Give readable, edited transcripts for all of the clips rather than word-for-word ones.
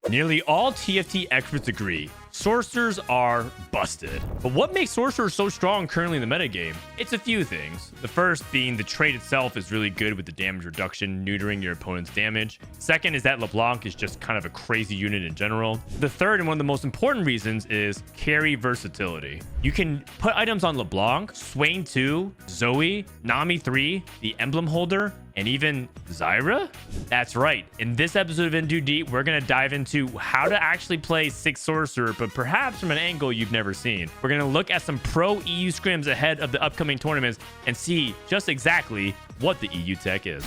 Nearly all TFT experts agree, sorcerers are busted. But what makes sorcerers so strong currently in the metagame? It's a few things. The first being the trait itself is really good with the damage reduction, neutering your opponent's damage. Second is that LeBlanc is just kind of a crazy unit in general. The third and one of the most important reasons is carry versatility. You can put items on LeBlanc, Swain 2, Zoe, Nami 3, the Emblem Holder, and even Zyra? That's right. In this episode of In Too Deep, we're going to dive into how to actually play 6 Sorcerer, but perhaps from an angle you've never seen. We're going to look at some pro EU scrims ahead of the upcoming tournaments and see just exactly what the EU tech is.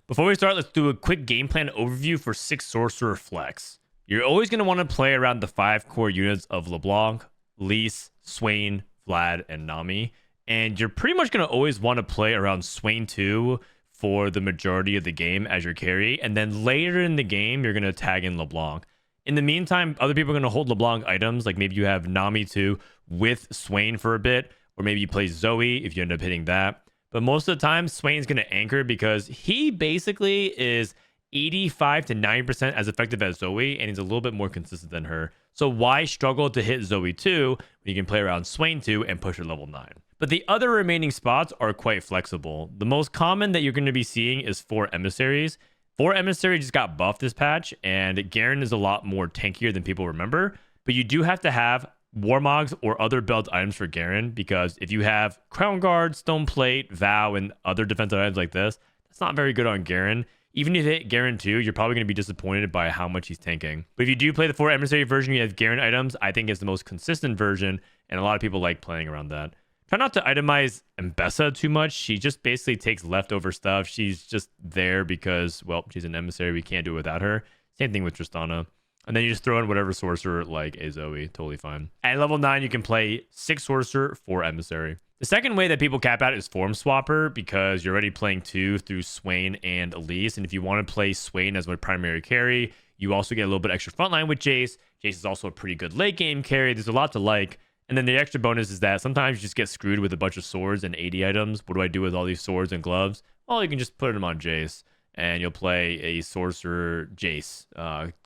Before we start, let's do a quick game plan overview for 6 Sorcerer Flex. You're always going to want to play around the 5 core units of LeBlanc, Lys, Swain, Vlad, and Nami. And you're pretty much going to always want to play around Swain 2 for the majority of the game as your carry. And then later in the game, you're going to tag in LeBlanc. In the meantime, other people are going to hold LeBlanc items. Like maybe you have Nami 2 with Swain for a bit. Or maybe you play Zoe if you end up hitting that. But most of the time, Swain's going to anchor because he basically is 85 to 90% as effective as Zoe, and he's a little bit more consistent than her. So why struggle to hit Zoe 2 when you can play around Swain 2 and push her level 9? But the other remaining spots are quite flexible. The most common that you're going to be seeing is 4 Emissaries. 4 Emissaries just got buffed this patch, and Garen is a lot more tankier than people remember. But you do have to have Warmogs or other build items for Garen, because if you have Crown Guard, Stone Plate, Vow, and other defensive items like this, that's not very good on Garen. Even if you hit Garen 2, you're probably going to be disappointed by how much he's tanking. But if you do play the 4 Emissary version, you have Garen items. I think it's the most consistent version, and a lot of people like playing around that. Try not to itemize Mbessa too much. She just basically takes leftover stuff. She's just there because, well, she's an emissary. We can't do it without her. Same thing with Tristana. And then you just throw in whatever sorcerer like a Zoe. Totally fine. At level 9, you can play 6 sorcerer, 4 emissary. The second way that people cap out is Form Swapper, because you're already playing 2 through Swain and Elise. And if you want to play Swain as my primary carry, you also get a little bit extra frontline with Jace. Jace is also a pretty good late game carry. There's a lot to like. And then the extra bonus is that sometimes you just get screwed with a bunch of swords and 80 items. What do I do with all these swords and gloves? Well, you can just put them on Jace, and you'll play a sorcerer Jace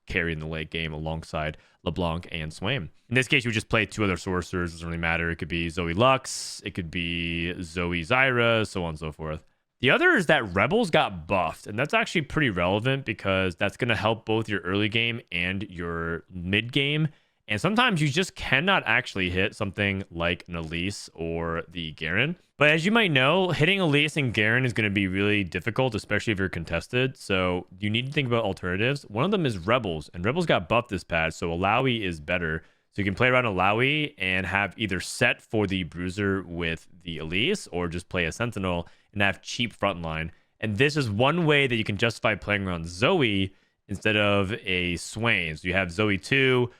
carry in the late game alongside LeBlanc and Swain. In this case, you would just play 2 other sorcerers. Doesn't really matter. It could be Zoe Lux, it could be Zoe Zyra, so on and so forth. The other is that Rebels got buffed, and that's actually pretty relevant because that's going to help both your early game and your mid game. And sometimes you just cannot actually hit something like an Elise or the Garen. But as you might know, hitting Elise and Garen is going to be really difficult, especially if you're contested. So you need to think about alternatives. One of them is Rebels, and Rebels got buffed this patch, so Alawi is better. So you can play around Alawi and have either set for the Bruiser with the Elise, or just play a Sentinel and have cheap frontline. And this is one way that you can justify playing around Zoe instead of a Swain. So you have Zoe 2,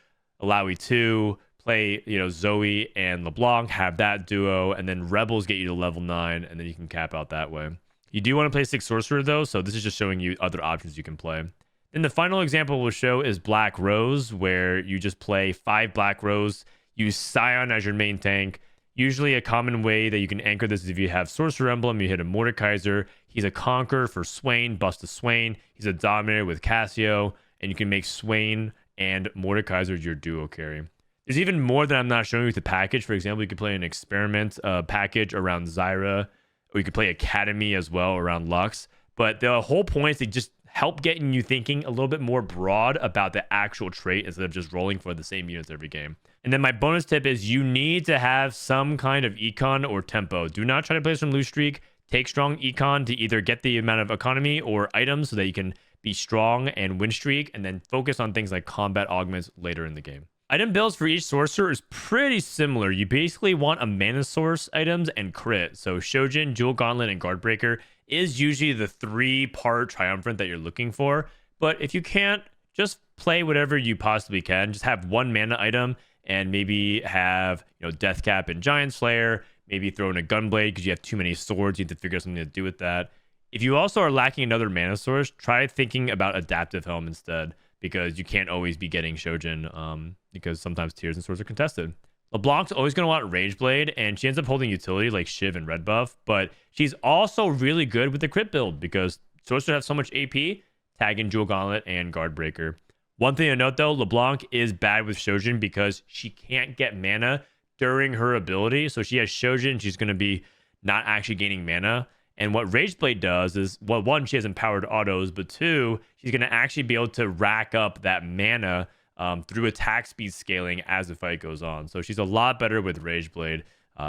Alawi 2, play, Zoe and LeBlanc, have that duo, and then Rebels get you to level 9, and then you can cap out that way. You do want to play 6 Sorcerer, though, so this is just showing you other options you can play. Then the final example we'll show is Black Rose, where you just play 5 Black Rose, use Scion as your main tank. Usually a common way that you can anchor this is if you have Sorcerer Emblem, you hit a Mordekaiser. He's a Conqueror for Swain, bust a Swain. He's a Dominator with Cassio, and you can make Swain and Mordekaiser your duo carry. There's even more that I'm not showing you with the package. For example, you could play an Experiment package around Zyra, or you could play Academy as well around Lux. But the whole point is to just help getting you thinking a little bit more broad about the actual trait instead of just rolling for the same units every game. And then my bonus tip is you need to have some kind of econ or tempo. Do not try to play some loose streak. Take strong econ to either get the amount of economy or items so that you can be strong and win streak, and then focus on things like combat augments later in the game. Item builds for each sorcerer is pretty similar. You basically want a mana source items and crit. So Shojin, Jewel Gauntlet, and Guardbreaker is usually the 3-part triumvirate that you're looking for. But if you can't, just play whatever you possibly can. Just have 1 mana item and maybe have Death Cap and Giant Slayer. Maybe throw in a Gunblade because you have too many swords. You have to figure out something to do with that. If you also are lacking another mana source, try thinking about Adaptive Helm instead, because you can't always be getting Shojin because sometimes tiers and swords are contested. LeBlanc's always going to want Rage Blade, and she ends up holding utility like Shiv and Red Buff, but she's also really good with the crit build because Sorcerer has so much AP, tag in Jewel Gauntlet and Guard Breaker. One thing to note though, LeBlanc is bad with Shojin because she can't get mana during her ability. So she has Shojin, she's going to be not actually gaining mana. And what Rageblade does is, well, one, she has empowered autos, but two, she's going to actually be able to rack up that mana through attack speed scaling as the fight goes on. So she's a lot better with Rageblade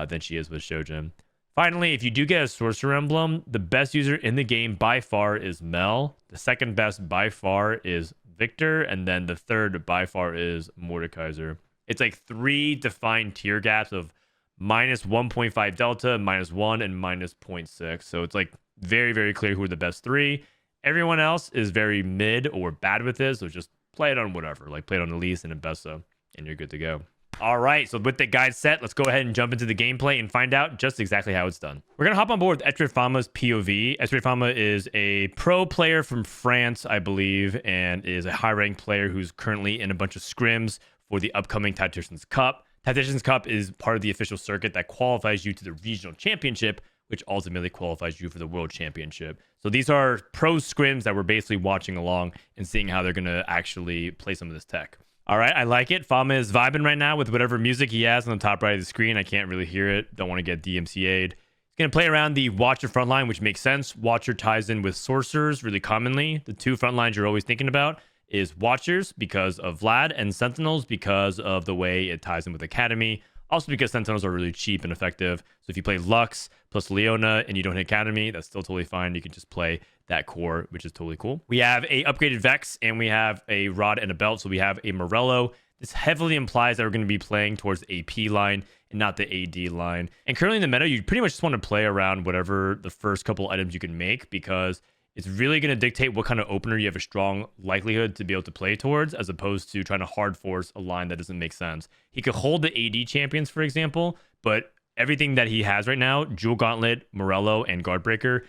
than she is with Shojin. Finally, if you do get a Sorcerer Emblem, the best user in the game by far is Mel. The second best by far is Victor. And then the third by far is Mordekaiser. It's like 3 defined tier gaps of minus 1.5 delta, minus 1, and minus 0.6. So it's like very, very clear who are the best 3. Everyone else is very mid or bad with this. So just play it on whatever. Like play it on Elise and Abessa, and you're good to go. All right, so with the guide set, let's go ahead and jump into the gameplay and find out just exactly how it's done. We're going to hop on board with Etre Infame's POV. Etre Infame is a pro player from France, I believe, and is a high-ranked player who's currently in a bunch of scrims for the upcoming Tacticians Cup. Tacticians Cup is part of the official circuit that qualifies you to the regional championship, which ultimately qualifies you for the world championship. So these are pro scrims that we're basically watching along and seeing how they're going to actually play some of this tech. All right, I like it. Fama is vibing right now with whatever music he has on the top right of the screen. I can't really hear it. Don't want to get DMCA'd. He's going to play around the Watcher frontline, which makes sense. Watcher ties in with Sorcerers really commonly. The two front lines you're always thinking about is Watchers because of Vlad and Sentinels because of the way it ties in with Academy. Also because Sentinels are really cheap and effective. So if you play Lux plus Leona and you don't hit Academy, that's still totally fine. You can just play that core, which is totally cool. We have a upgraded Vex and we have a Rod and a Belt. So we have a Morello. This heavily implies that we're going to be playing towards the AP line and not the AD line. And currently in the meta, you pretty much just want to play around whatever the first couple items you can make because it's really going to dictate what kind of opener you have a strong likelihood to be able to play towards, as opposed to trying to hard force a line that doesn't make sense. He could hold the AD champions, for example, but everything that he has right now, Jewel Gauntlet, Morello, and Guardbreaker,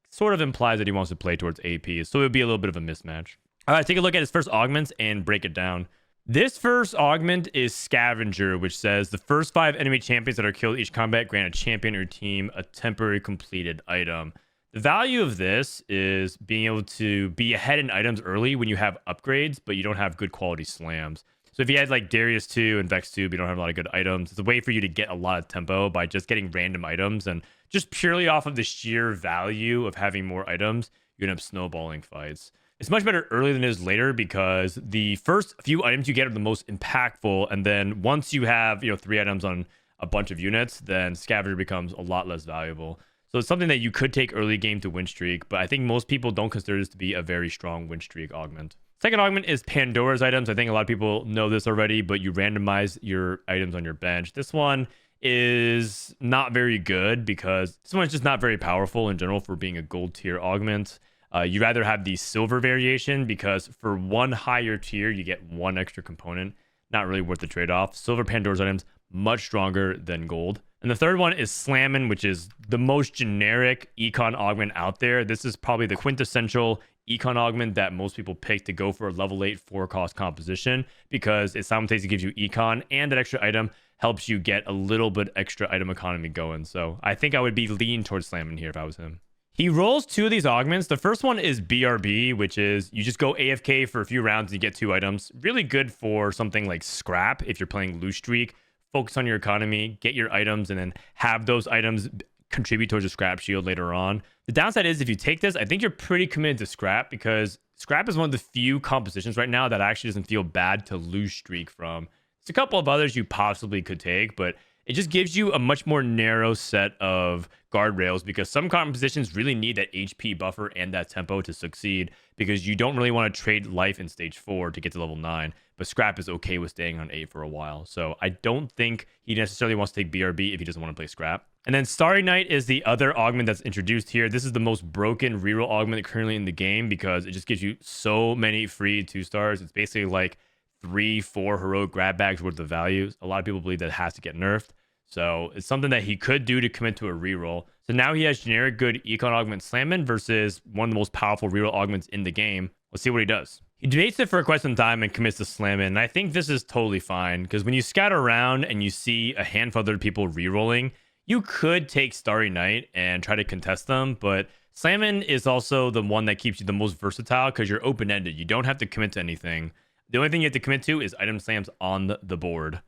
sort of implies that he wants to play towards AP. So it would be a little bit of a mismatch. All right, take a look at his first augments and break it down. This first augment is Scavenger, which says the first 5 enemy champions that are killed each combat grant a champion or team a temporary completed item. The value of this is being able to be ahead in items early when you have upgrades, but you don't have good quality slams. So if you had like Darius 2 and Vex 2, but you don't have a lot of good items, it's a way for you to get a lot of tempo by just getting random items. And just purely off of the sheer value of having more items, you end up snowballing fights. It's much better early than it is later because the first few items you get are the most impactful. And then once you have, 3 items on a bunch of units, then Scavenger becomes a lot less valuable. So it's something that you could take early game to win streak, but I think most people don't consider this to be a very strong win streak augment. Second augment is Pandora's items. I think a lot of people know this already, but you randomize your items on your bench. This one is not very good because this one's just not very powerful in general for being a gold tier augment. You'd rather have the silver variation because for one higher tier, you get 1 extra component. Not really worth the trade-off. Silver Pandora's items, much stronger than gold. And the third one is Slammin', which is the most generic econ augment out there. This is probably the quintessential econ augment that most people pick to go for a level 8 4-cost composition because it simultaneously gives you econ and that extra item helps you get a little bit extra item economy going. So I think I would be leaning towards Slammin' here if I was him. He rolls 2 of these augments. The first one is BRB, which is you just go AFK for a few rounds and you get 2 items. Really good for something like Scrap if you're playing loose streak. Focus on your economy, get your items, and then have those items contribute towards a Scrap shield later on. The downside is if you take this, I think you're pretty committed to Scrap because Scrap is one of the few compositions right now that actually doesn't feel bad to lose streak from. There's a couple of others you possibly could take, but it just gives you a much more narrow set of guardrails because some compositions really need that HP buffer and that tempo to succeed because you don't really want to trade life in stage 4 to get to level 9, but Scrap is okay with staying on 8 for a while. So I don't think he necessarily wants to take BRB if he doesn't want to play Scrap. And then Starry Night is the other augment that's introduced here. This is the most broken reroll augment currently in the game because it just gives you so many free 2-stars. It's basically like 3-4 heroic grab bags worth of values. A lot of people believe that has to get nerfed. So it's something that he could do to commit to a reroll. So now he has generic good econ augment Slammin' versus one of the most powerful reroll augments in the game. Let's see what he does. He debates it for quite some time and commits to slam it. And I think this is totally fine because when you scout around and you see a handful of other people re-rolling, you could take Starry Night and try to contest them. But slamming is also the one that keeps you the most versatile because you're open-ended. You don't have to commit to anything. The only thing you have to commit to is item slams on the board.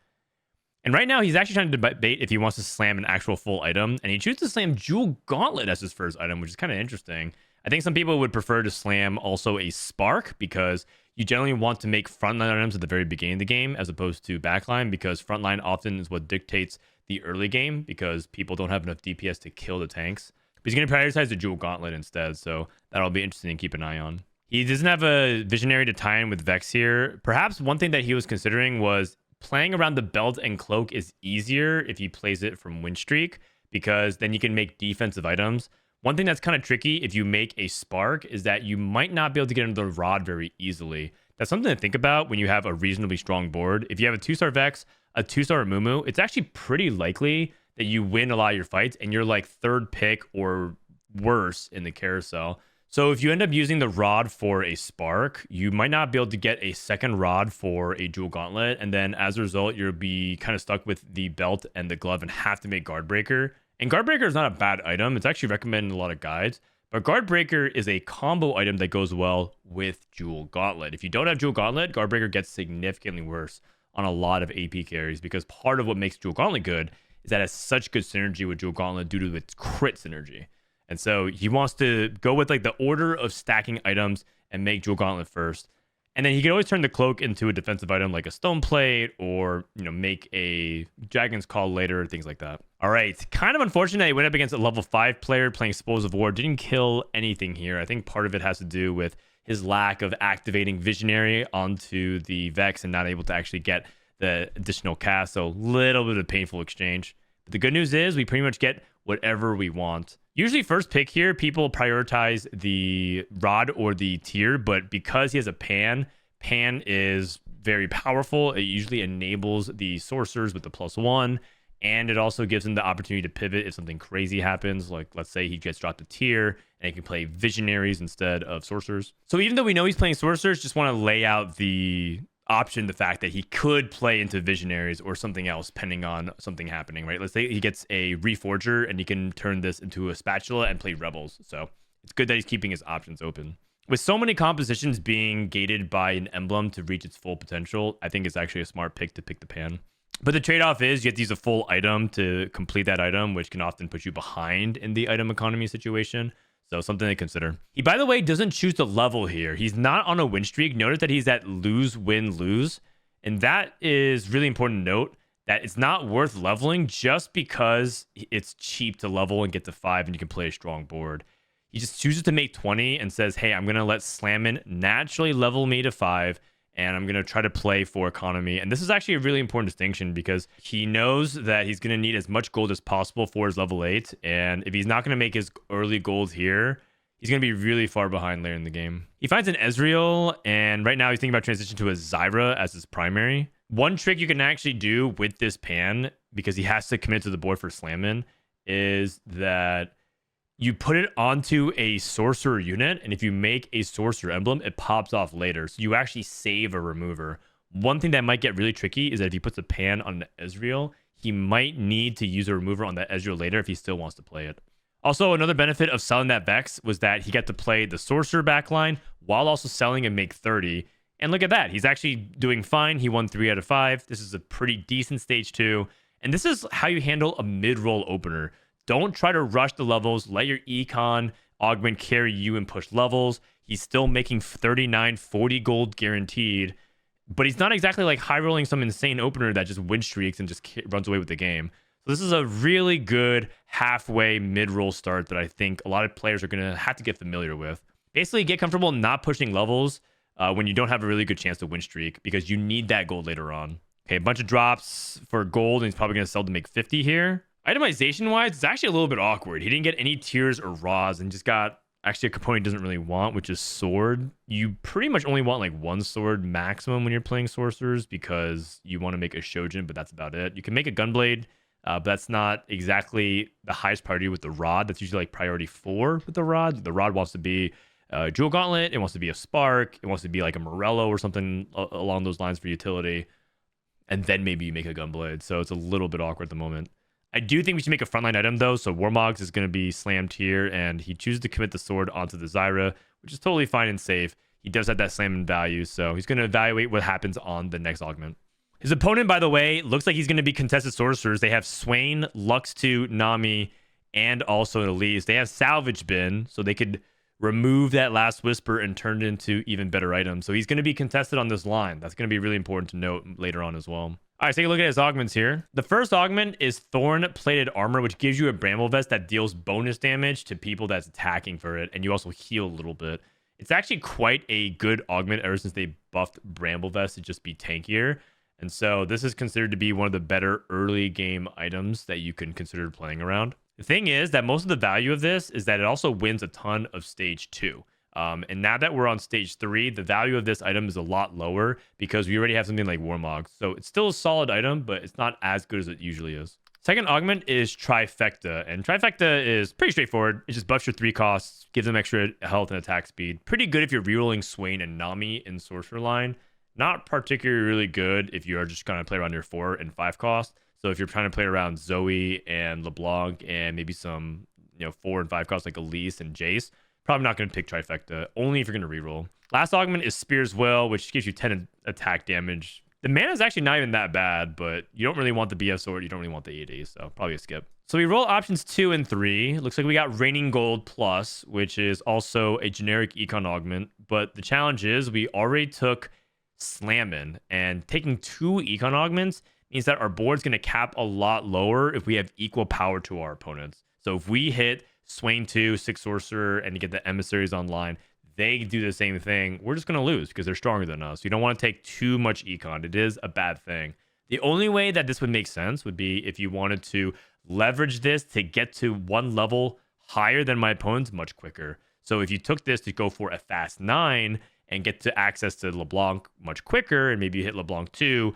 And right now, he's actually trying to debate if he wants to slam an actual full item. And he chooses to slam Jewel Gauntlet as his first item, which is kind of interesting. I think some people would prefer to slam also a Spark because you generally want to make frontline items at the very beginning of the game as opposed to backline because frontline often is what dictates the early game because people don't have enough DPS to kill the tanks. But he's going to prioritize the Jewel Gauntlet instead, so that'll be interesting to keep an eye on. He doesn't have a Visionary to tie in with Vex here. Perhaps one thing that he was considering was playing around the belt and cloak is easier if he plays it from Win Streak because then you can make defensive items. One thing that's kind of tricky if you make a Spark is that you might not be able to get into the Rod very easily. That's something to think about when you have a reasonably strong board. If you have a 2-star Vex, a 2-star Mumu, it's actually pretty likely that you win a lot of your fights and you're like third pick or worse in the carousel. So if you end up using the Rod for a Spark, you might not be able to get a second Rod for a Jewel Gauntlet. And then as a result, you'll be kind of stuck with the belt and the glove and have to make Guard Breaker. And Guard Breaker is not a bad item. It's actually recommended in a lot of guides. But Guard Breaker is a combo item that goes well with Jewel Gauntlet. If you don't have Jewel Gauntlet, Guard Breaker gets significantly worse on a lot of AP carries because part of what makes Jewel Gauntlet good is that it has such good synergy with Jewel Gauntlet due to its crit synergy. And so he wants to go with like the order of stacking items and make Jewel Gauntlet first. And then he can always turn the cloak into a defensive item like a stone plate or, make a Dragon's Call later, things like that. All right. Kind of unfortunate he went up against a level 5 player playing Spoils of War. Didn't kill anything here. I think part of it has to do with his lack of activating Visionary onto the Vex and not able to actually get the additional cast. So a little bit of painful exchange. But the good news is we pretty much get whatever we want. Usually first pick here, people prioritize the Rod or the Tier, but because he has a Pan is very powerful. It usually enables the Sorcerers with the +1, and it also gives him the opportunity to pivot if something crazy happens. Like, let's say he gets dropped a Tier, and he can play Visionaries instead of Sorcerers. So even though we know he's playing Sorcerers, just want to lay out the option, the fact that he could play into Visionaries or something else depending on something happening, right? Let's say he gets a Reforger and he can turn this into a Spatula and play Rebels. So it's good that he's keeping his options open. With so many compositions being gated by an emblem to reach its full potential, I think it's actually a smart pick to pick the Pan. But the trade-off is you have to use a full item to complete that item, which can often put you behind in the item economy situation. So something to consider. He, by the way, doesn't choose to level here. He's not on a win streak. Notice that he's at lose, win, lose. And that is really important to note that it's not worth leveling just because it's cheap to level and get to 5 and you can play a strong board. He just chooses to make 20 and says, hey, I'm going to let Slammin naturally level me to 5 and I'm going to try to play for economy. And this is actually a really important distinction because he knows that he's going to need as much gold as possible for his level 8. And if he's not going to make his early gold here, he's going to be really far behind later in the game. He finds an Ezreal, and right now he's thinking about transition to a Zyra as his primary. One trick you can actually do with this Pan, because he has to commit to the board for Slammin', is that you put it onto a sorcerer unit, and if you make a sorcerer emblem, it pops off later. So you actually save a remover. One thing that might get really tricky is that if he puts a Pan on the Ezreal, he might need to use a remover on that Ezreal later if he still wants to play it. Also, another benefit of selling that Vex was that he got to play the sorcerer backline while also selling and make 30. And look at that. He's actually doing fine. He won 3 out of 5. This is a pretty decent stage 2. And this is how you handle a mid-roll opener. Don't try to rush the levels. Let your econ augment carry you and push levels. He's still making 39, 40 gold guaranteed, but he's not exactly like high rolling some insane opener that just win streaks and just runs away with the game. So this is a really good halfway mid-roll start that I think a lot of players are going to have to get familiar with. Basically, get comfortable not pushing levels when you don't have a really good chance to win streak because you need that gold later on. Okay, a bunch of drops for gold, and he's probably going to sell to make 50 here. Itemization-wise, it's actually a little bit awkward. He didn't get any tiers or raws and just got actually a component he doesn't really want, which is sword. You pretty much only want like one sword maximum when you're playing sorcerers because you want to make a Shojin, but that's about it. You can make a gunblade, but that's not exactly the highest priority with the rod. That's usually like priority 4 with the rod. The rod wants to be Jewel Gauntlet. It wants to be a Spark. It wants to be like a Morello or something along those lines for utility. And then maybe you make a Gunblade. So it's a little bit awkward at the moment. I do think we should make a frontline item though. So Warmogs is going to be slammed here, and he chooses to commit the sword onto the Zyra, which is totally fine and safe. He does have that slam in value, so he's going to evaluate what happens on the next augment. His opponent, by the way, looks like he's going to be contested sorcerers. They have Swain, Lux 2, Nami, and also an Elise. They have Salvage Bin, so they could remove that last Whisper and turn it into even better items. So he's going to be contested on this line. That's going to be really important to note later on as well. All right, take a look at his augments here. The first augment is Thorn Plated Armor, which gives you a Bramble Vest that deals bonus damage to people that's attacking for it, and you also heal a little bit. It's actually quite a good augment ever since they buffed Bramble Vest to just be tankier. And so this is considered to be one of the better early game items that you can consider playing around. The thing is that most of the value of this is that it also wins a ton of stage 2. And now that we're on stage 3, the value of this item is a lot lower because we already have something like Warmog. So it's still a solid item, but it's not as good as it usually is. Second augment is Trifecta, and Trifecta is pretty straightforward. It just buffs your 3 costs, gives them extra health and attack speed. Pretty good if you're rerolling Swain and Nami in Sorcerer line. Not particularly really good if you are just going to play around your 4 and 5 cost. So if you're trying to play around Zoe and LeBlanc and maybe some 4 and 5 costs like Elise and Jace, probably not going to pick Trifecta, only if you're going to reroll. Last augment is Spear's Will, which gives you 10 attack damage. The mana is actually not even that bad, but you don't really want the BF sword. You don't really want the AD, so probably a skip. So we roll options 2 and 3. Looks like we got Raining Gold Plus, which is also a generic econ augment. But the challenge is we already took Slammin', and taking 2 econ augments means that our board's going to cap a lot lower if we have equal power to our opponents. So if we hit Swain 2, 6 Sorcerer, and you get the Emissaries online, they do the same thing, we're just going to lose because they're stronger than us. You don't want to take too much econ. It is a bad thing. The only way that this would make sense would be if you wanted to leverage this to get to 1 level higher than my opponents much quicker. So if you took this to go for a fast 9 and get to access to LeBlanc much quicker, and maybe you hit LeBlanc 2,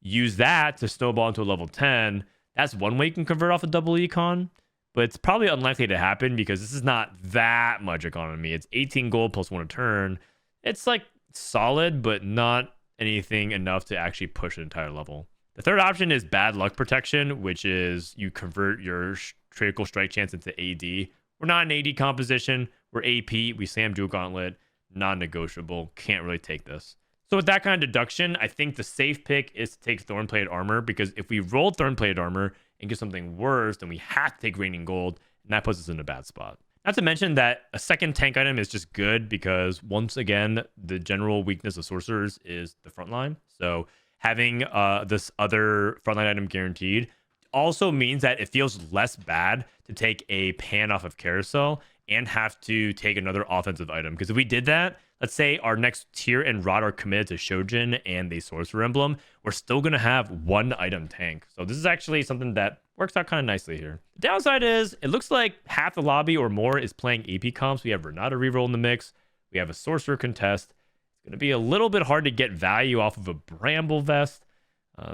use that to snowball into a level 10, that's one way you can convert off a double econ. But it's probably unlikely to happen because this is not that much economy. It's 18 gold plus 1 a turn. It's like solid, but not anything enough to actually push an entire level. The third option is Bad Luck Protection, which is you convert your critical strike chance into AD. We're not an AD composition. We're AP. We slam Jewel Gauntlet. Non-negotiable. Can't really take this. So with that kind of deduction, I think the safe pick is to take Thorn-Plated Armor, because if we roll Thorn-Plated Armor and get something worse, then we have to take Raining Gold, and that puts us in a bad spot. Not to mention that a second tank item is just good because, once again, the general weakness of sorcerers is the front line. So having this other frontline item guaranteed also means that it feels less bad to take a pan off of Carousel and have to take another offensive item. Because if we did that, let's say our next tier and Rod are committed to Shojin and the Sorcerer Emblem, we're still going to have 1 item tank. So this is actually something that works out kind of nicely here. The downside is it looks like half the lobby or more is playing AP comps. We have Renata reroll in the mix. We have a Sorcerer contest. It's going to be a little bit hard to get value off of a Bramble Vest.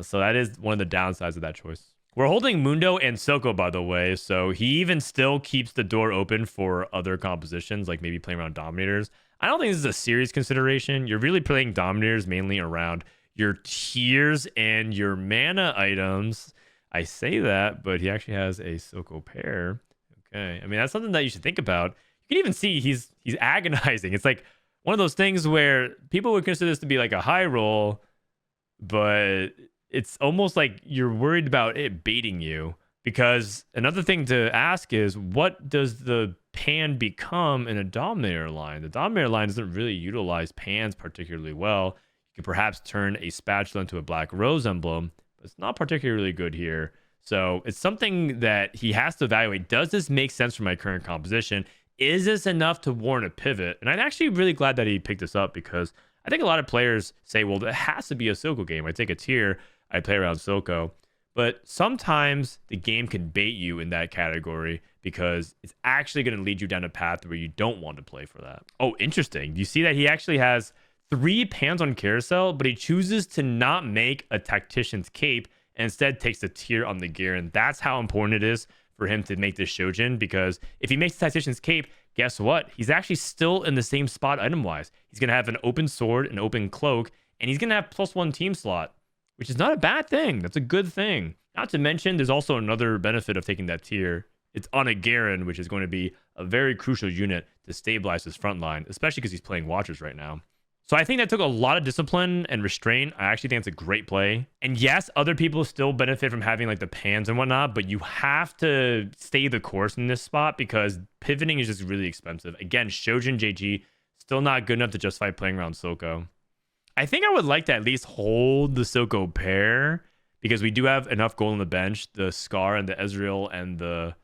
So that is one of the downsides of that choice. We're holding Mundo and Silco, by the way, so he even still keeps the door open for other compositions, like maybe playing around Dominators. I don't think this is a serious consideration. You're really playing Dominators mainly around your tiers and your mana items. I say that, but he actually has a Silco pair. Okay, I mean, that's something that you should think about. You can even see he's agonizing. It's like one of those things where people would consider this to be like a high roll, but it's almost like you're worried about it baiting you. Because another thing to ask is, what does the pan become in a Dominator line? The Dominator line doesn't really utilize pans particularly well. You could perhaps turn a Spatula into a Black Rose emblem, but it's not particularly good here. So it's something that he has to evaluate. Does this make sense for my current composition? Is this enough to warrant a pivot? And I'm actually really glad that he picked this up, because I think a lot of players say, well, it has to be a Silco game. I take a tier, I play around Silco. But sometimes the game can bait you in that category because it's actually going to lead you down a path where you don't want to play for that. Oh, interesting. Do you see that he actually has 3 pans on Carousel, but he chooses to not make a Tactician's Cape and instead takes a tier on the gear. And that's how important it is for him to make this Shojin, because if he makes the Tactician's Cape, guess what? He's actually still in the same spot item-wise. He's going to have an open sword, an open cloak, and he's going to have +1 team slot, which is not a bad thing. That's a good thing. Not to mention, there's also another benefit of taking that tier. It's on a Garen, which is going to be a very crucial unit to stabilize his front line, especially because he's playing Watchers right now. So I think that took a lot of discipline and restraint. I actually think it's a great play. And yes, other people still benefit from having like the pans and whatnot, but you have to stay the course in this spot because pivoting is just really expensive. Again, Shojin JG still not good enough to justify playing around Silco. I think I would like to at least hold the Silco pair because we do have enough gold on the bench. The Scar and the Ezreal and the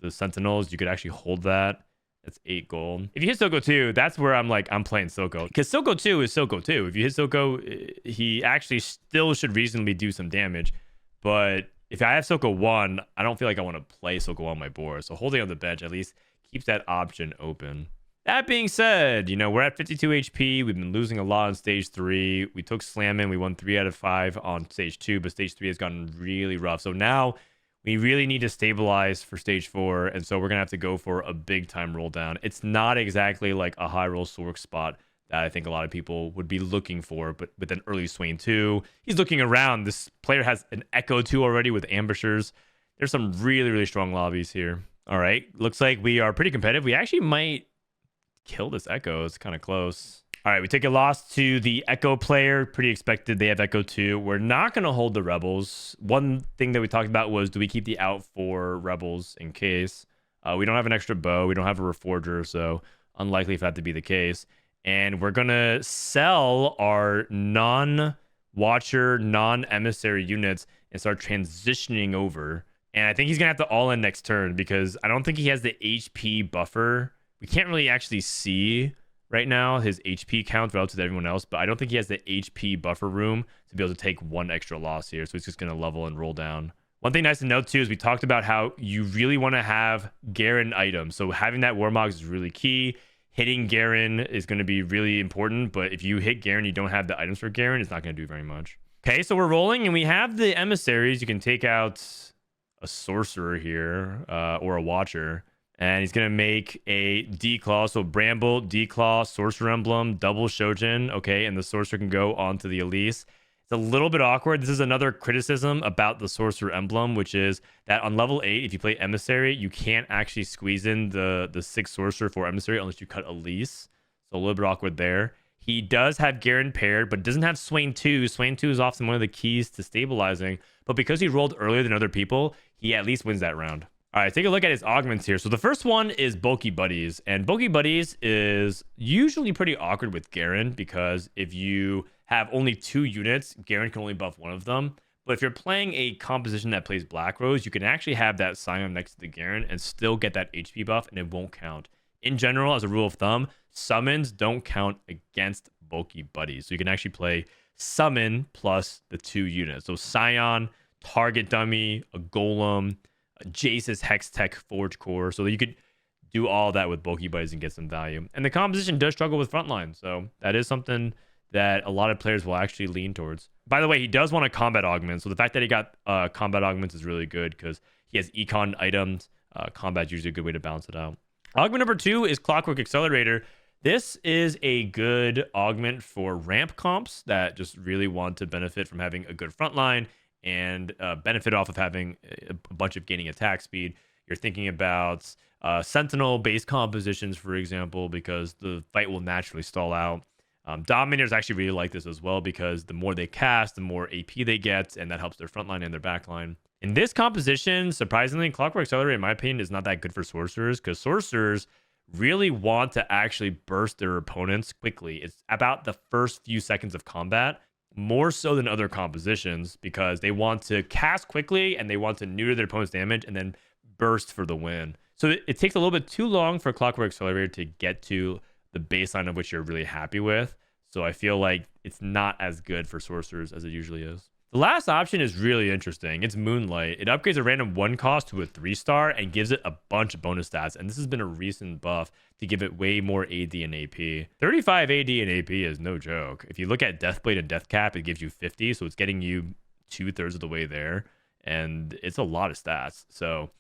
Sentinels, you could actually hold that. That's 8 gold. If you hit Silco 2, that's where I'm like, I'm playing Silco. Because Silco 2 is Silco 2. If you hit Silco, he actually still should reasonably do some damage. But if I have Silco 1, I don't feel like I want to play Silco on my board. So holding on the bench at least keeps that option open. That being said, you know, we're at 52 HP. We've been losing a lot on stage 3. We took Slammin'. We won 3 out of 5 on stage 2, but stage 3 has gotten really rough. So now we really need to stabilize for stage 4, and so we're going to have to go for a big-time roll down. It's not exactly like a high-roll Sorc spot that I think a lot of people would be looking for, but with an early Swain 2, he's looking around. This player has an Echo 2 already with Ambushers. There's some really, really strong lobbies here. All right, looks like we are pretty competitive. We actually might kill this Echo. It's kind of close. All right, we take a loss to the Echo player. Pretty expected. They have Echo 2. We're not going to hold the Rebels. One thing that we talked about was, do we keep the out for Rebels in case? We don't have an extra bow. We don't have a Reforger, so unlikely for that to be the case. And we're going to sell our non-Watcher, non-Emissary units and start transitioning over. And I think he's going to have to all-in next turn because I don't think he has the HP buffer. We can't really actually see right now his HP count relative to everyone else, but I don't think he has the HP buffer room to be able to take one extra loss here. So he's just going to level and roll down. One thing nice to note too is we talked about how you really want to have Garen items. So having that Warmog is really key. Hitting Garen is going to be really important, but if you hit Garen, you don't have the items for Garen, it's not going to do very much. Okay, so we're rolling and we have the emissaries. You can take out a sorcerer here or a watcher. And he's going to make a D-Claw. So Bramble, D-Claw, Sorcerer Emblem, double Shojin. Okay, and the Sorcerer can go onto the Elise. It's a little bit awkward. This is another criticism about the Sorcerer Emblem, which is that on level 8, if you play Emissary, you can't actually squeeze in the 6 Sorcerer for Emissary unless you cut Elise. So a little bit awkward there. He does have Garen paired, but doesn't have Swain 2. Swain 2 is often one of the keys to stabilizing. But because he rolled earlier than other people, he at least wins that round. All right, take a look at his augments here. So the first one is Bulky Buddies. And Bulky Buddies is usually pretty awkward with Garen because if you have only 2 units, Garen can only buff one of them. But if you're playing a composition that plays Black Rose, you can actually have that Scion next to the Garen and still get that HP buff and it won't count. In general, as a rule of thumb, summons don't count against Bulky Buddies. So you can actually play summon plus the 2 units. So Scion, target dummy, a Golem, Jace's Hex Tech Forge Core, so that you could do all that with Bulky Buddies and get some value. And the composition does struggle with frontline, so that is something that a lot of players will actually lean towards. By the way, he does want a combat augment, so the fact that he got combat augments is really good because he has econ items. Combat's usually a good way to balance it out. Augment number 2 is Clockwork Accelerator. This is a good augment for ramp comps that just really want to benefit from having a good frontline and benefit off of having a bunch of gaining attack speed. You're thinking about Sentinel-based compositions, for example, because the fight will naturally stall out. Dominators actually really like this as well because the more they cast, the more AP they get, and that helps their frontline and their backline. In this composition, surprisingly, Clockwork Accelerator, in my opinion, is not that good for sorcerers because sorcerers really want to actually burst their opponents quickly. It's about the first few seconds of combat, more so than other compositions, because they want to cast quickly and they want to neuter their opponent's damage and then burst for the win. So it takes a little bit too long for Clockwork Accelerator to get to the baseline of which you're really happy with. So I feel like it's not as good for sorcerers as it usually is. The last option is really interesting. It's Moonlight. It upgrades a random 1 cost to a 3-star and gives it a bunch of bonus stats. And this has been a recent buff to give it way more AD and AP. 35 AD and AP is no joke. If you look at Deathblade and Deathcap, it gives you 50. So it's getting you 2/3 of the way there. And it's a lot of stats. So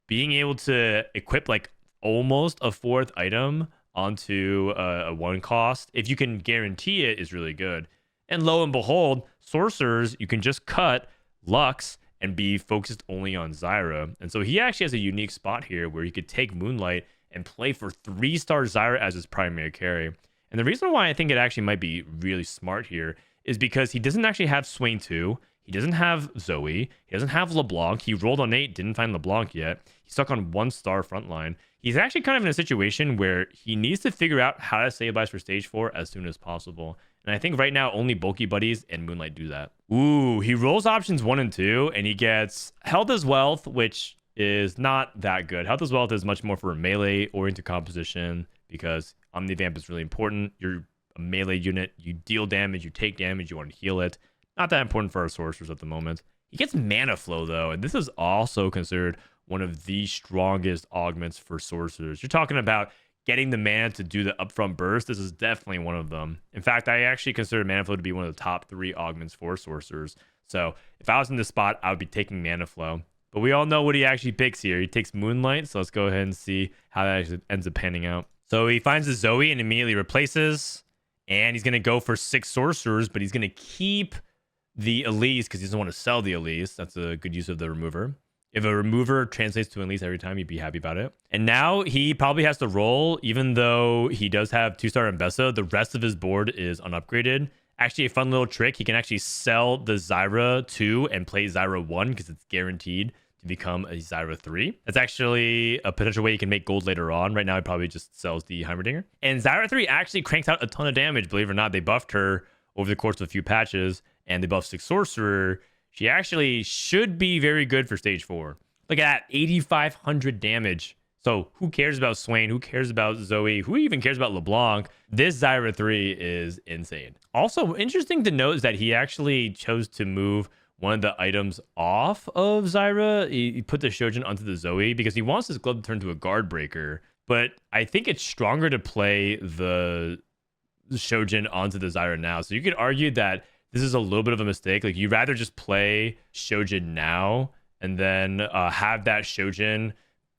being able to equip like almost a fourth item onto a one cost. If you can guarantee it, is really good. And lo and behold, sorcerers, you can just cut Lux and be focused only on Zyra. And so he actually has a unique spot here where he could take Moonlight and play for 3-star Zyra as his primary carry. And the reason why I think it actually might be really smart here is because he doesn't actually have Swain 2. He doesn't have Zoe. He doesn't have LeBlanc. He rolled on 8, didn't find LeBlanc yet. He's stuck on 1-star frontline. He's actually kind of in a situation where he needs to figure out how to stabilize for stage 4 as soon as possible. And I think right now only Bulky Buddies and Moonlight do that. Ooh, he rolls options 1 and 2, and he gets Health as Wealth, which is not that good. Health as Wealth is much more for a melee-oriented composition because Omnivamp is really important. You're a melee unit. You deal damage, you take damage, you want to heal it. Not that important for our sorcerers at the moment. He gets Mana Flow, though, and this is also considered one of the strongest augments for sorcerers. You're talking about getting the mana to do the upfront burst. This is definitely one of them. In fact, I actually consider Mana Flow to be one of the top 3 augments for sorcerers. So if I was in this spot, I would be taking Mana Flow. But we all know what he actually picks here. He takes Moonlight, so let's go ahead and see how that actually ends up panning out. So he finds the Zoe and immediately replaces, and he's going to go for 6 sorcerers, but he's going to keep the Elise because he doesn't want to sell the Elise. That's a good use of the remover. If a remover translates to Elise every time, you'd be happy about it. And now he probably has to roll, even though he does have 2-star Mbessa. The rest of his board is unupgraded. Actually, a fun little trick. He can actually sell the Zyra 2 and play Zyra 1 because it's guaranteed to become a Zyra 3. That's actually a potential way you can make gold later on. Right now, he probably just sells the Heimerdinger. And Zyra 3 actually cranks out a ton of damage. Believe it or not, they buffed her over the course of a few patches, and they buffed 6 Sorcerer. She actually should be very good for stage 4. Look at that, 8,500 damage. So who cares about Swain? Who cares about Zoe? Who even cares about LeBlanc? This Zyra 3 is insane. Also, interesting to note is that he actually chose to move one of the items off of Zyra. He put the Shojin onto the Zoe because he wants his glove to turn to a guard breaker. But I think it's stronger to play the Shojin onto the Zyra now. So you could argue that this is a little bit of a mistake. Like, you'd rather just play Shojin now and then have that Shojin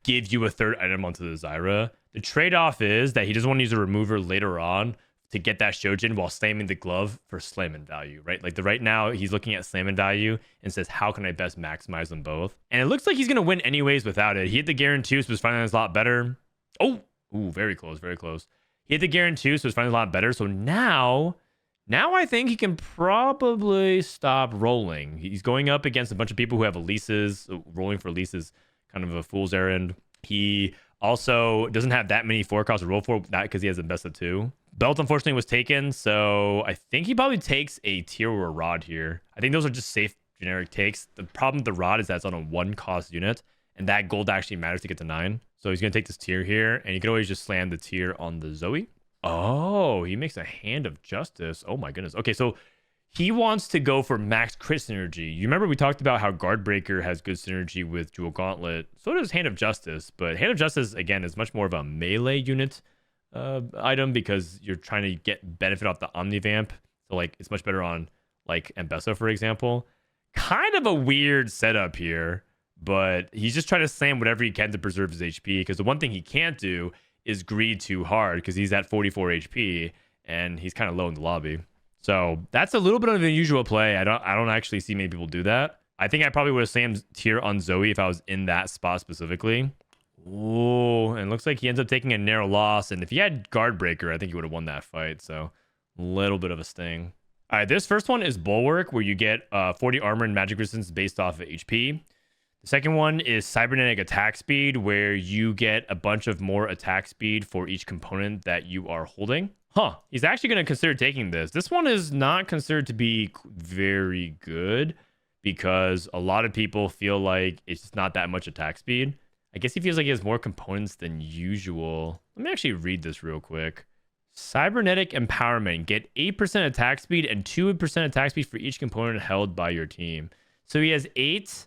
give you a 3rd item onto the Zyra. The trade-off is that he doesn't want to use a remover later on to get that Shojin while slamming the glove for slamming value, right? Like, right now, he's looking at slamming value and says, how can I best maximize them both? And it looks like he's going to win anyways without it. He hit the guarantee, so his final is a lot better. Oh, ooh, very close, very close. He hit the guarantee, so his final is a lot better. So now I think he can probably stop rolling. He's going up against a bunch of people who have Elises. Rolling for Elises kind of a fool's errand. He also doesn't have that many 4-costs to roll for, not because he has a best of 2. Belt, unfortunately, was taken, so I think he probably takes a Tear or a Rod here. I think those are just safe generic takes. The problem with the Rod is that it's on a 1-cost unit, and that gold actually matters to get to 9. So he's going to take this Tear here, and he can always just slam the Tear on the Zoe. Oh, he makes a Hand of Justice. Oh my goodness. Okay, so he wants to go for max crit synergy. You remember we talked about how Guardbreaker has good synergy with Jewel Gauntlet. So does Hand of Justice. But Hand of Justice, again, is much more of a melee unit item because you're trying to get benefit off the Omnivamp. So, like, it's much better on, like, Mbessa, for example. Kind of a weird setup here. But he's just trying to slam whatever he can to preserve his HP. Because the one thing he can't do is greed too hard because he's at 44 HP and he's kind of low in the lobby. So that's a little bit of an unusual play. I don't actually see many people do that. I think I probably would have slammed Tear on Zoe if I was in that spot specifically. Ooh, and it looks like he ends up taking a narrow loss. And if he had Guard Breaker, I think he would have won that fight. So a little bit of a sting. All right, this first one is Bulwark, where you get 40 armor and magic resistance based off of HP. The second one is Cybernetic Attack Speed, where you get a bunch of more attack speed for each component that you are holding. Huh, he's actually going to consider taking this. This one is not considered to be very good because a lot of people feel like it's just not that much attack speed. I guess he feels like he has more components than usual. Let me actually read this real quick. Cybernetic Empowerment. Get 8% attack speed and 2% attack speed for each component held by your team. So he has 8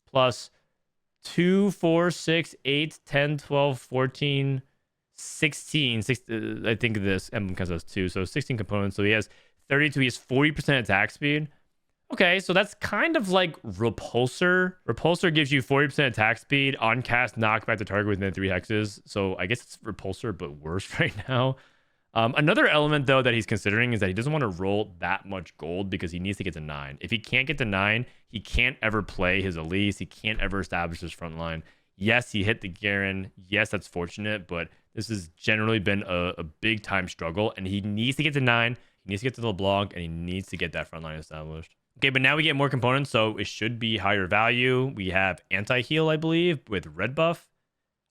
plus 2, 4, 6, 8, 10, 12, 14, 16. I think this emblem counts as 2. So 16 components. So he has 32. He has 40% attack speed. Okay, so that's kind of like Repulsor. Repulsor gives you 40% attack speed, on cast, knock back the target within 3 hexes. So I guess it's Repulsor, but worse right now. Another element, though, that he's considering is that he doesn't want to roll that much gold because he needs to get to 9. If he can't get to 9, he can't ever play his Elise. He can't ever establish his front line. Yes, he hit the Garen. Yes, that's fortunate, but this has generally been a big time struggle, and he needs to get to 9. He needs to get to the LeBlanc, and he needs to get that front line established. Okay, but now we get more components, so it should be higher value. We have anti-heal, I believe, with red buff.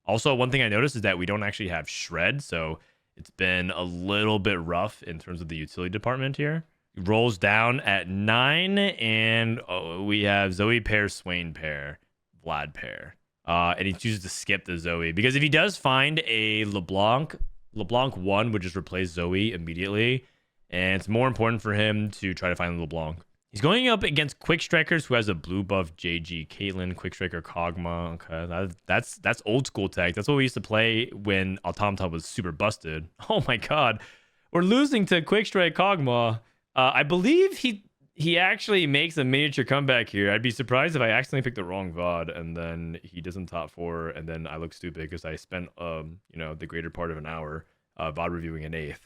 Also, one thing I noticed is that we don't actually have shred, so it's been a little bit rough in terms of the utility department here. It rolls down at 9, and we have Zoe pair, Swain pair, Vlad pair. And he chooses to skip the Zoe, because if he does find a LeBlanc, LeBlanc 1 would just replace Zoe immediately, and it's more important for him to try to find LeBlanc. He's going up against Quick Strikers, who has a blue buff JG, Caitlyn, Quick Striker, Kog'Maw. Okay, that's old school tech. That's what we used to play when Automata was super busted. Oh my god, we're losing to Quick Strike Kog'Maw. I believe he actually makes a miniature comeback here. I'd be surprised if I accidentally picked the wrong VOD and then he doesn't top 4 and then I look stupid because I spent the greater part of an hour VOD reviewing an 8th.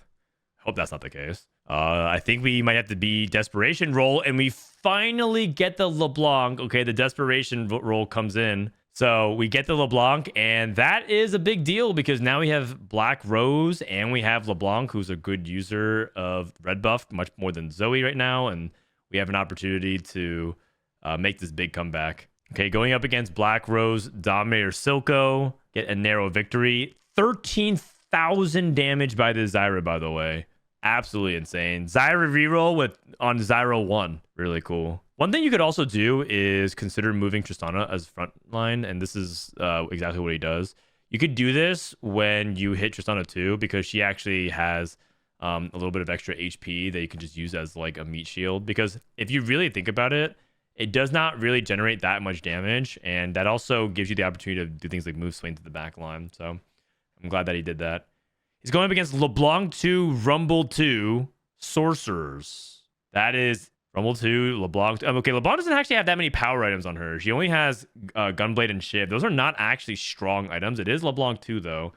Hope that's not the case. I think we might have to be desperation roll, and we finally get the LeBlanc. Okay, the desperation roll comes in. So we get the LeBlanc, and that is a big deal because now we have Black Rose and we have LeBlanc, who's a good user of red buff, much more than Zoe right now, and we have an opportunity to make this big comeback. Okay, going up against Black Rose, Dominator Silco, get a narrow victory. 13,000 damage by the Zyra, by the way. Absolutely insane. Zyra reroll on Zyra 1. Really cool. One thing you could also do is consider moving Tristana as front line, and this is exactly what he does. You could do this when you hit Tristana 2 because she actually has a little bit of extra HP that you can just use as like a meat shield. Because if you really think about it, it does not really generate that much damage, and that also gives you the opportunity to do things like move Swain to the back line. So I'm glad that he did that. He's going up against LeBlanc 2, Rumble 2, Sorcerers. That is Rumble 2, LeBlanc 2. Okay, LeBlanc doesn't actually have that many power items on her. She only has Gunblade and Shiv. Those are not actually strong items. It is LeBlanc 2, though.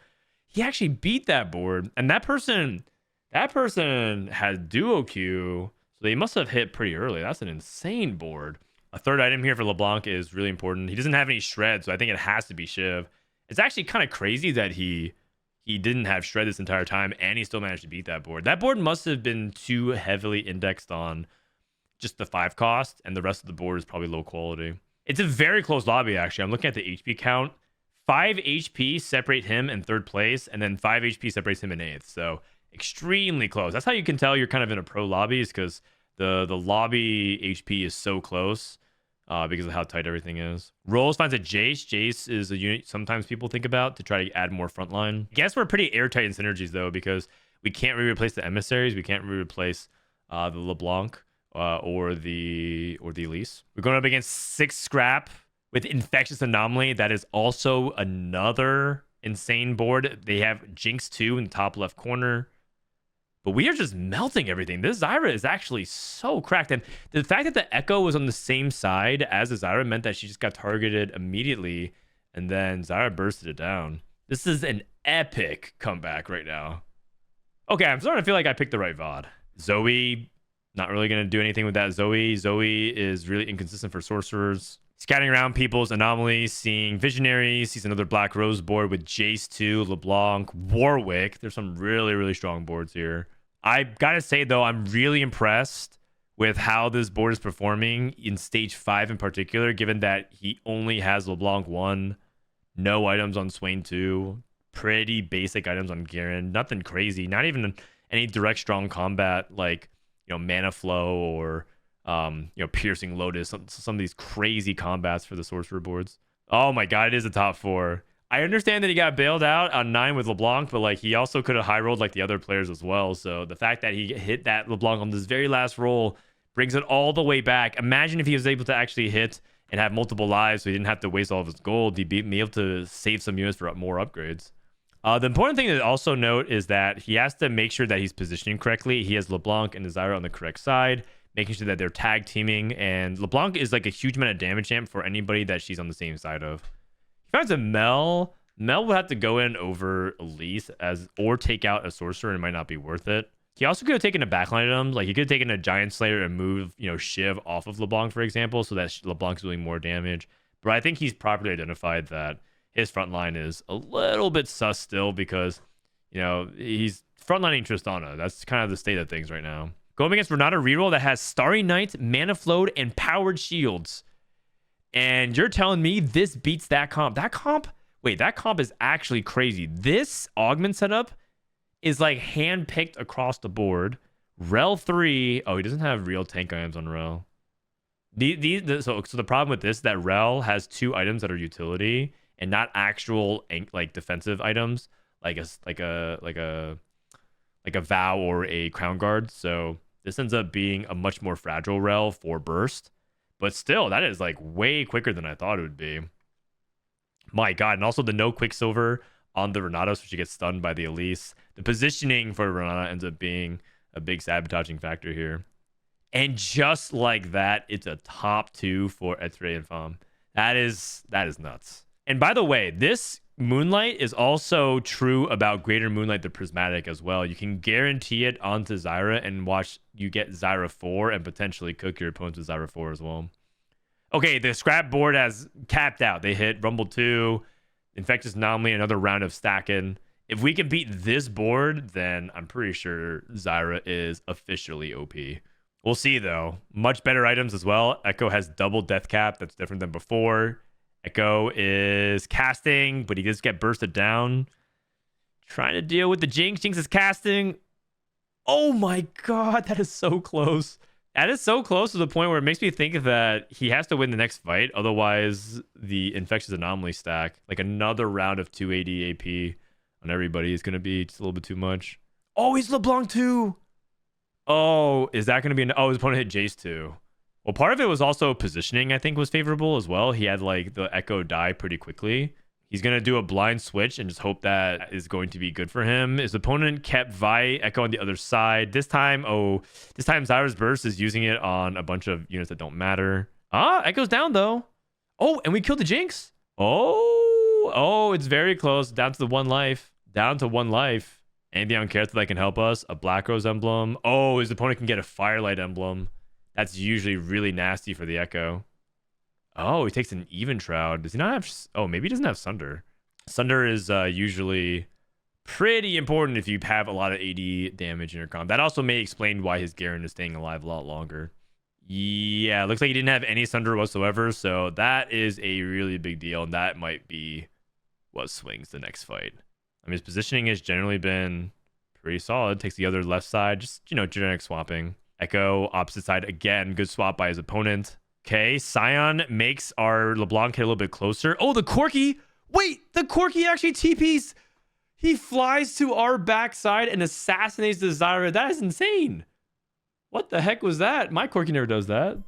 He actually beat that board. And that person has Duo Q. So they must have hit pretty early. That's an insane board. A third item here for LeBlanc is really important. He doesn't have any shred, so I think it has to be Shiv. It's actually kind of crazy that he didn't have shred this entire time and he still managed to beat that board. That board must have been too heavily indexed on just the 5 cost, and the rest of the board is probably low quality. It's a very close lobby, actually. I'm looking at the HP count. 5 HP separate him in 3rd place, and then 5 HP separates him in 8th. So extremely close. That's how you can tell you're kind of in a pro lobby, is because the lobby HP is so close. Because of how tight everything is. Rolls finds a Jace. Jace is a unit sometimes people think about to try to add more frontline. I guess we're pretty airtight in synergies, though, because we can't really replace the emissaries. We can't really replace the LeBlanc or the Elise. We're going up against 6 Scrap with Infectious Anomaly. That is also another insane board. They have Jinx 2 in the top left corner. But we are just melting everything. This Zyra is actually so cracked. And the fact that the Echo was on the same side as the Zyra meant that she just got targeted immediately. And then Zyra bursted it down. This is an epic comeback right now. Okay, I'm starting to feel like I picked the right VOD. Zoe, not really going to do anything with that Zoe. Zoe is really inconsistent for Sorcerers. Scouting around people's anomalies, seeing Visionaries. Sees another Black Rose board with Jace 2, LeBlanc, Warwick. There's some really, really strong boards here. I gotta say, though, I'm really impressed with how this board is performing in stage 5 in particular, given that he only has LeBlanc 1, no items on Swain 2, pretty basic items on Garen, nothing crazy, not even any direct strong combat like, Mana Flow or Piercing Lotus, some of these crazy combats for the sorcerer boards. Oh my god, it is a top 4. I understand that he got bailed out on 9 with LeBlanc, but like he also could have high rolled like the other players as well. So the fact that he hit that LeBlanc on this very last roll brings it all the way back. Imagine if he was able to actually hit and have multiple lives, so he didn't have to waste all of his gold. He'd be able to save some units for more upgrades. The important thing to also note is that he has to make sure that he's positioning correctly. He has LeBlanc and Zyra on the correct side. making sure that they're tag teaming. And LeBlanc is like a huge amount of damage champ for anybody that she's on the same side of. He finds a Mel. Mel will have to go in over Elise or take out a sorcerer, and it might not be worth it. He also could have taken a backline item. Like, he could have taken a Giant Slayer and move, Shiv off of LeBlanc, for example, so that LeBlanc's doing more damage. But I think he's properly identified that his front line is a little bit sus still because, he's frontlining Tristana. That's kind of the state of things right now. Going against Renata reroll that has Starry Night, Mana Float, and Powered Shields. And you're telling me this beats that comp? That comp is actually crazy. This augment setup is like hand-picked across the board. Rel 3. Oh, he doesn't have real tank items on Rel. So the problem with this is that Rel has 2 items that are utility and not actual like defensive items, like a Vow or a Crown Guard. So this ends up being a much more fragile Rel for burst. But still, that is like way quicker than I thought it would be. My God. And also the no Quicksilver on the Renata, so she gets stunned by the Elise. The positioning for Renata ends up being a big sabotaging factor here. And just like that, it's a top 2 for Etre Infame. That is nuts. And by the way, this Moonlight is also true about Greater Moonlight the Prismatic as well. You can guarantee it onto Zyra and watch you get Zyra 4 and potentially cook your opponent with Zyra 4 as well. Okay, the scrap board has capped out. They hit Rumble 2, Infectious Anomaly, another round of stacking. If we can beat this board, then I'm pretty sure Zyra is officially OP. We'll see, though. Much better items as well. Echo has double death cap. That's different than before. Echo is casting, but he does get bursted down. Trying to deal with the Jinx. Jinx is casting. Oh my God, that is so close. That is so close to the point where it makes me think that he has to win the next fight. Otherwise, the Infectious Anomaly stack, like another round of 280 AP on everybody, is going to be just a little bit too much. Oh, he's LeBlanc too. Oh, is that going to be his opponent hit Jace too? Well, part of it was also positioning, I think, was favorable as well. He had like the Echo die pretty quickly. He's going to do a blind switch and just hope that is going to be good for him. His opponent kept Vi Echo on the other side. This time Zyra's Burst is using it on a bunch of units that don't matter. Echo's down though. Oh, and we killed the Jinx. Oh, it's very close. Down to the 1 life. Down to 1 life. Anything on character that can help us? A Black Rose emblem. Oh, his opponent can get a Firelight emblem. That's usually really nasty for the Echo. Oh, he takes an Even Shroud. Does he not have... Oh, maybe he doesn't have Sunder. Sunder is usually pretty important if you have a lot of AD damage in your comp. That also may explain why his Garen is staying alive a lot longer. Yeah, looks like he didn't have any Sunder whatsoever, so that is a really big deal, and that might be what swings the next fight. I mean, his positioning has generally been pretty solid. Takes the other left side, just, generic swapping. Echo, opposite side again. Good swap by his opponent. Okay, Scion makes our LeBlanc hit a little bit closer. Oh, the Corki! Wait, the Corki actually TPs! He flies to our backside and assassinates the Zyra. That is insane. What the heck was that? My Corki never does that.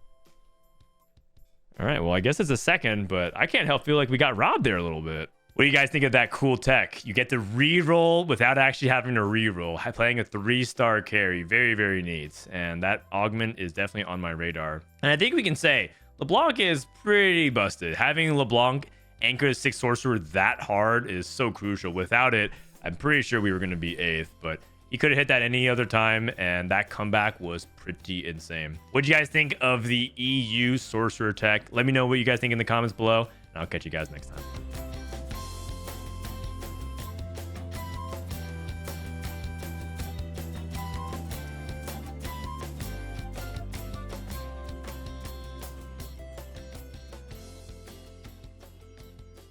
All right, well, I guess it's a second, but I can't help feel like we got robbed there a little bit. What do you guys think of that cool tech? You get to reroll without actually having to reroll. Playing a 3-star carry. Very, very neat. And that augment is definitely on my radar. And I think we can say LeBlanc is pretty busted. Having LeBlanc anchor the 6 sorcerer that hard is so crucial. Without it, I'm pretty sure we were going to be 8th. But he could have hit that any other time, and that comeback was pretty insane. What do you guys think of the EU sorcerer tech? Let me know what you guys think in the comments below, and I'll catch you guys next time.